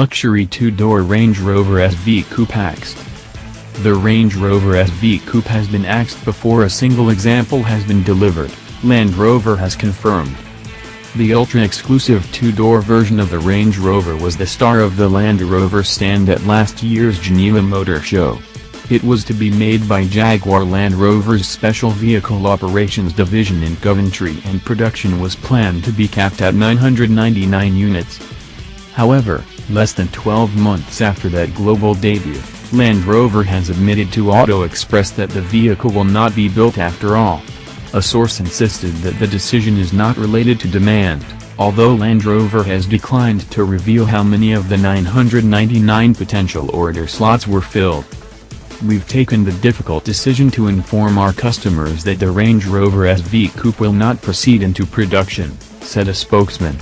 luxury two-door Range Rover SV Coupe axed. The Range Rover SV Coupe has been axed before a single example has been delivered, Land Rover has confirmed. The ultra-exclusive two-door version of the Range Rover was the star of the Land Rover stand at last year's Geneva Motor Show. It was to be made by Jaguar Land Rover's Special Vehicle Operations Division in Coventry, and production was planned to be capped at 999 units. However, less than 12 months after that global debut, Land Rover has admitted to Auto Express that the vehicle will not be built after all. A source insisted that the decision is not related to demand, although Land Rover has declined to reveal how many of the 999 potential order slots were filled. "We've taken the difficult decision to inform our customers that the Range Rover SV Coupe will not proceed into production," said a spokesman.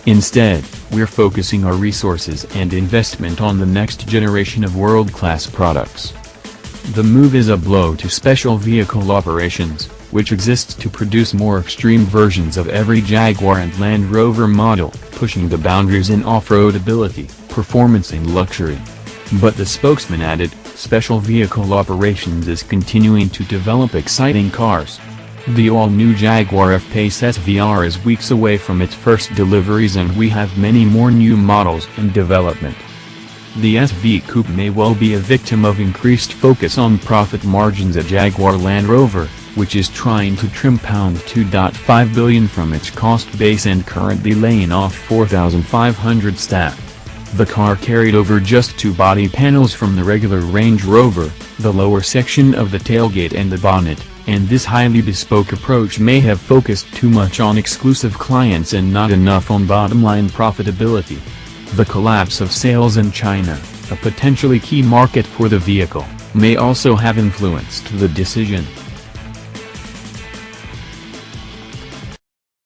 "Instead, we're focusing our resources and investment on the next generation of world-class products." The move is a blow to Special Vehicle Operations, which exists to produce more extreme versions of every Jaguar and Land Rover model, pushing the boundaries in off-roadability, performance and luxury. But the spokesman added, Special Vehicle Operations is continuing to develop exciting cars. The all-new Jaguar F-Pace SVR is weeks away from its first deliveries, and we have many more new models in development. The SV Coupe may well be a victim of increased focus on profit margins at Jaguar Land Rover, which is trying to trim £2.5 billion from its cost base and currently laying off 4,500 staff. The car carried over just two body panels from the regular Range Rover, the lower section of the tailgate and the bonnet, and this highly bespoke approach may have focused too much on exclusive clients and not enough on bottom-line profitability. The collapse of sales in China, a potentially key market for the vehicle, may also have influenced the decision.